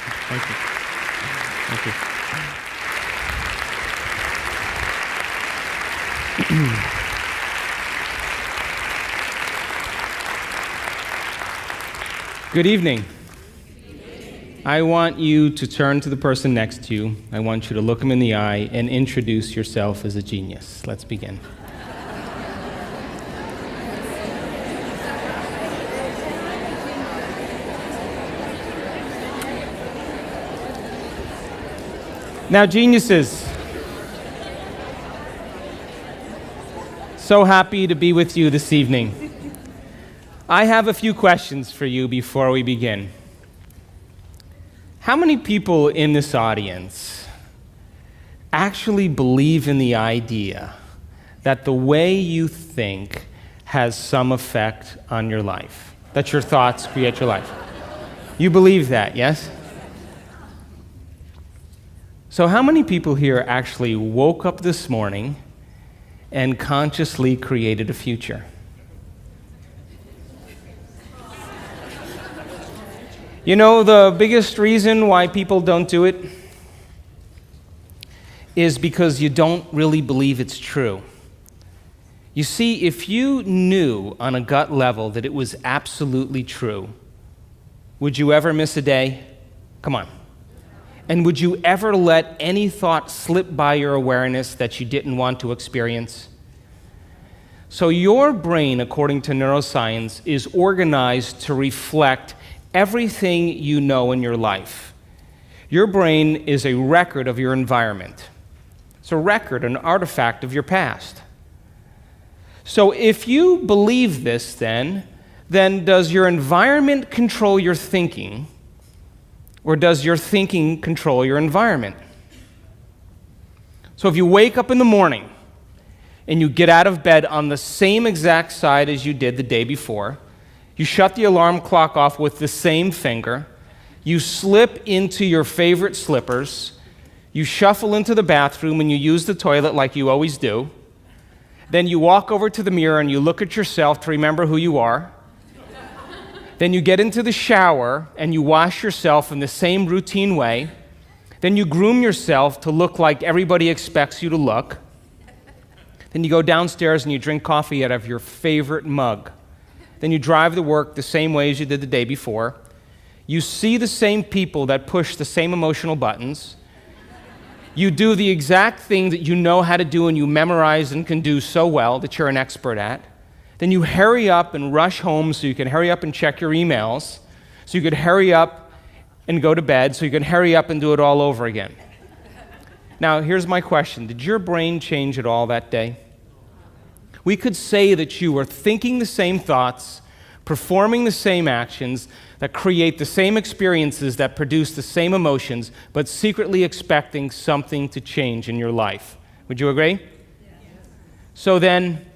Thank you. Thank you. Good evening. I want you to turn to the person next to you. I want you to look him in the eye and introduce yourself as a genius. Let's begin. Now, geniuses, so happy to be with you this evening. I have a few questions for you before we begin. How many people in this audience actually believe in the idea that the way you think has some effect on your life? That your thoughts create your life? You believe that, yes? So how many people here actually woke up this morning and consciously created a future? You know, the biggest reason why people don't do it is because you don't really believe it's true. You see, if you knew on a gut level that it was absolutely true, would you ever miss a day? Come on. And would you ever let any thought slip by your awareness that you didn't want to experience? So your brain, according to neuroscience, is organized to reflect everything you know in your life. Your brain is a record of your environment. It's a record, an artifact of your past. So if you believe this, then does your environment control your thinking? Or does your thinking control your environment? So if you wake up in the morning and you get out of bed on the same exact side as you did the day before, you shut the alarm clock off with the same finger, you slip into your favorite slippers, you shuffle into the bathroom and you use the toilet like you always do, then you walk over to the mirror and you look at yourself to remember who you are. Then you get into the shower and you wash yourself in the same routine way. Then you groom yourself to look like everybody expects you to look. Then you go downstairs and you drink coffee out of your favorite mug. Then you drive to work the same way as you did the day before. You see the same people that push the same emotional buttons. You do the exact thing that you know how to do and you memorize and can do so well that you're an expert at. Then you hurry up and rush home so you can hurry up and check your emails, so you could hurry up and go to bed, so you can hurry up and do it all over again. Now, here's my question. Did your brain change at all that day? We could say that you were thinking the same thoughts, performing the same actions, that create the same experiences, that produce the same emotions, but secretly expecting something to change in your life. Would you agree? Yes. So then,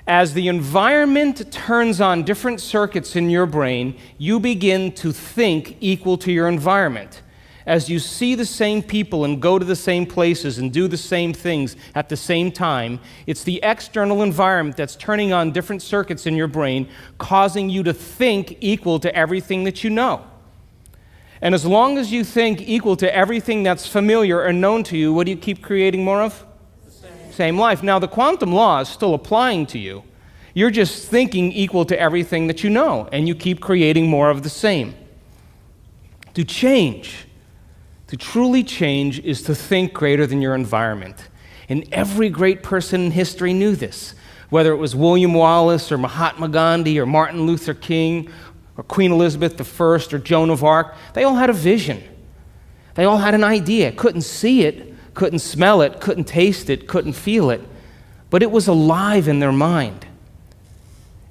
as the environment turns on different circuits in your brain, you begin to think equal to your environment. As you see the same people and go to the same places and do the same things at the same time, it's the external environment that's turning on different circuits in your brain, causing you to think equal to everything that you know. And as long as you think equal to everything that's familiar and known to you, what do you keep creating more of? Same life. Now, the quantum law is still applying to you. You're just thinking equal to everything that you know, and you keep creating more of the same. To change, to truly change, is to think greater than your environment. And every great person in history knew this, whether it was William Wallace or Mahatma Gandhi or Martin Luther King or Queen Elizabeth I or Joan of Arc. They all had a vision. They all had an idea. Couldn't see it, couldn't smell it, couldn't taste it, couldn't feel it, but it was alive in their mind.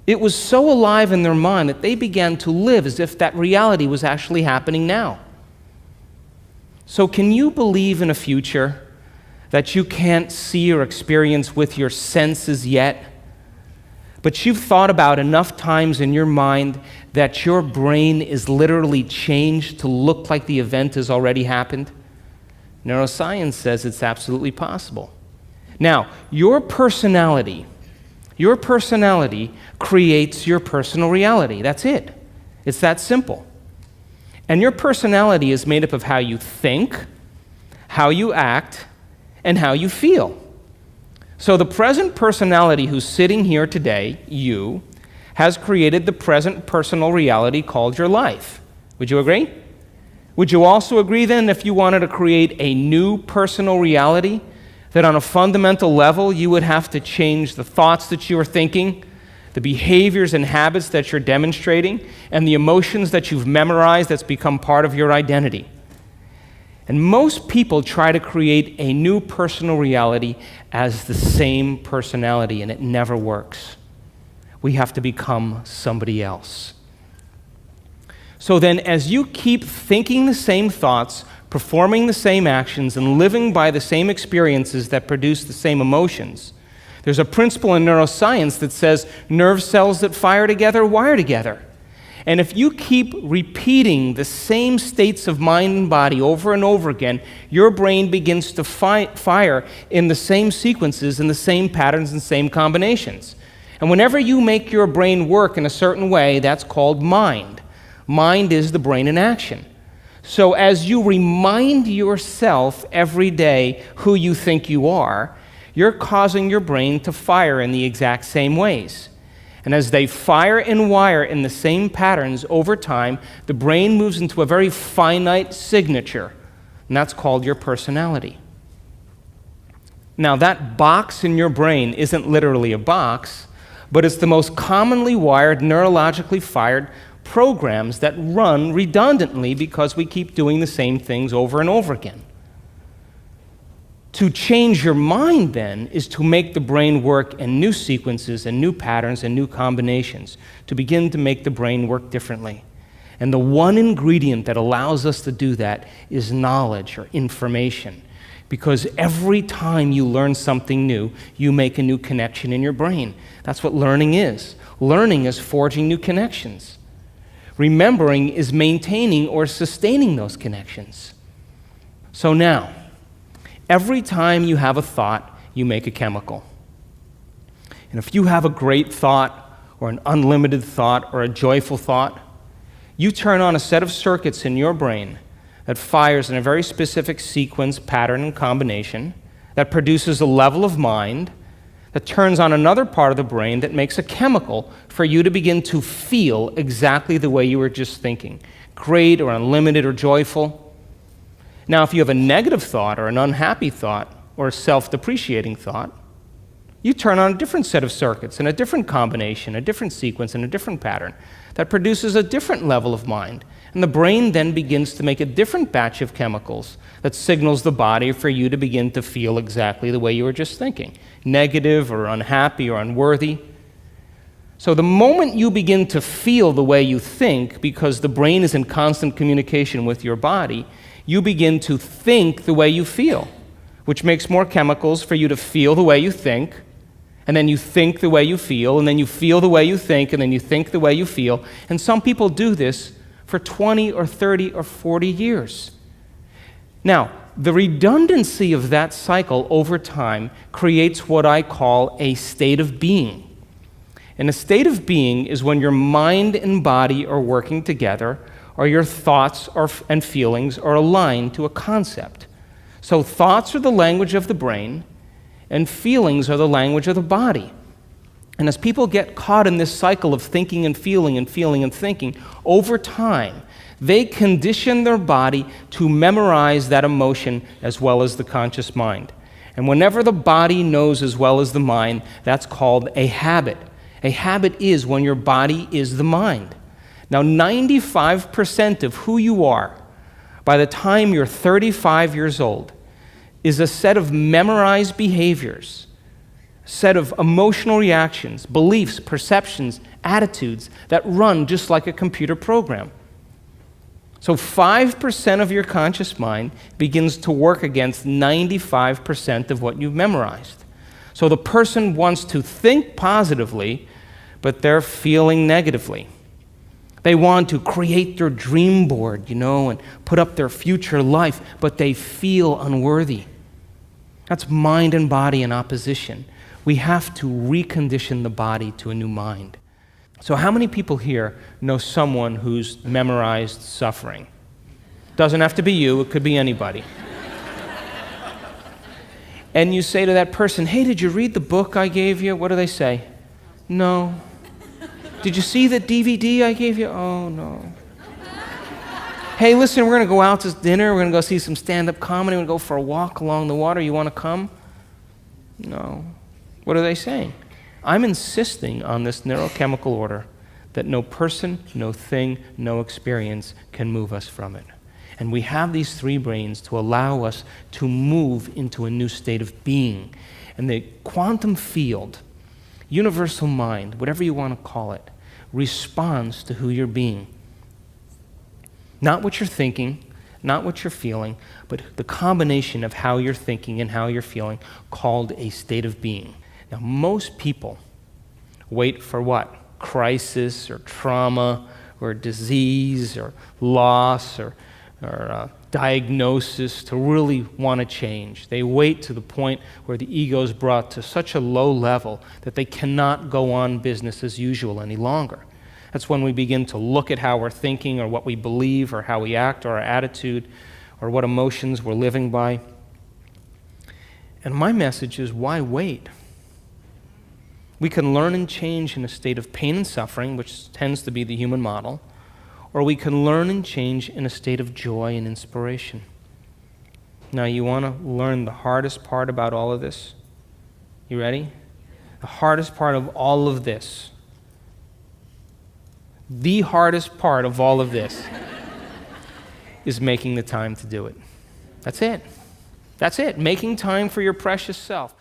It was so alive in their mind that they began to live as if that reality was actually happening now. So can you believe in a future that you can't see or experience with your senses yet, but you've thought about enough times in your mind that your brain is literally changed to look like the event has already happened? Neuroscience says it's absolutely possible. Now, your personality creates your personal reality. That's it. It's that simple. And your personality is made up of how you think, how you act, and how you feel. So the present personality who's sitting here today, you, has created the present personal reality called your life. Would you agree? Would you also agree then, if you wanted to create a new personal reality, that on a fundamental level you would have to change the thoughts that you are thinking, the behaviors and habits that you're demonstrating, and the emotions that you've memorized that's become part of your identity? And most people try to create a new personal reality as the same personality, and it never works. We have to become somebody else. So then, as you keep thinking the same thoughts, performing the same actions, and living by the same experiences that produce the same emotions, there's a principle in neuroscience that says nerve cells that fire together wire together. And if you keep repeating the same states of mind and body over and over again, your brain begins to fire in the same sequences, in the same patterns and same combinations. And whenever you make your brain work in a certain way, that's called mind. Mind is the brain in action. So as you remind yourself every day who you think you are, you're causing your brain to fire in the exact same ways. And as they fire and wire in the same patterns over time, the brain moves into a very finite signature, and that's called your personality. Now, that box in your brain isn't literally a box, but it's the most commonly wired, neurologically fired programs that run redundantly because we keep doing the same things over and over again. To change your mind, then, is to make the brain work in new sequences and new patterns and new combinations, to begin to make the brain work differently. And the one ingredient that allows us to do that is knowledge or information, because every time you learn something new, you make a new connection in your brain. That's what learning is. Learning is forging new connections. Remembering is maintaining or sustaining those connections. So now, every time you have a thought, you make a chemical. And if you have a great thought, or an unlimited thought, or a joyful thought, you turn on a set of circuits in your brain that fires in a very specific sequence, pattern, and combination, that produces a level of mind, that turns on another part of the brain that makes a chemical for you to begin to feel exactly the way you were just thinking, great or unlimited or joyful. Now, if you have a negative thought or an unhappy thought or a self-depreciating thought, you turn on a different set of circuits and a different combination, a different sequence, and a different pattern that produces a different level of mind. And the brain then begins to make a different batch of chemicals that signals the body for you to begin to feel exactly the way you were just thinking, negative or unhappy or unworthy. So the moment you begin to feel the way you think, because the brain is in constant communication with your body, you begin to think the way you feel, which makes more chemicals for you to feel the way you think, and then you think the way you feel, and then you feel the way you think, and then you think the way you feel. And some people do this for 20 or 30 or 40 years. Now, the redundancy of that cycle over time creates what I call a state of being. And a state of being is when your mind and body are working together, or your thoughts and feelings are aligned to a concept. So thoughts are the language of the brain, and feelings are the language of the body. And as people get caught in this cycle of thinking and feeling and feeling and thinking, over time, they condition their body to memorize that emotion as well as the conscious mind. And whenever the body knows as well as the mind, that's called a habit. A habit is when your body is the mind. Now, 95% of who you are by the time you're 35 years old is a set of memorized behaviors, a set of emotional reactions, beliefs, perceptions, attitudes that run just like a computer program. So 5% of your conscious mind begins to work against 95% of what you've memorized. So the person wants to think positively, but they're feeling negatively. They want to create their dream board, and put up their future life, but they feel unworthy. That's mind and body in opposition. We have to recondition the body to a new mind. So how many people here know someone who's memorized suffering? Doesn't have to be you, it could be anybody. And you say to that person, hey, did you read the book I gave you? What do they say? No. Did you see the DVD I gave you? Oh, no. Hey, listen, we're going to go out to dinner. We're going to go see some stand-up comedy. We're going to go for a walk along the water. You want to come? No. What are they saying? I'm insisting on this neurochemical order that no person, no thing, no experience can move us from it. And we have these three brains to allow us to move into a new state of being. And the quantum field, universal mind, whatever you want to call it, responds to who you're being. Not what you're thinking, not what you're feeling, but the combination of how you're thinking and how you're feeling, called a state of being. Now, most people wait for what? Crisis or trauma or disease or loss or diagnosis to really want to change. They wait to the point where the ego is brought to such a low level that they cannot go on business as usual any longer. That's when we begin to look at how we're thinking or what we believe or how we act or our attitude or what emotions we're living by. And my message is, why wait? We can learn and change in a state of pain and suffering, which tends to be the human model, or we can learn and change in a state of joy and inspiration. Now, you want to learn the hardest part about all of this? You ready? The hardest part of all of this, the hardest part of all of this is making the time to do it. That's it. That's it. Making time for your precious self.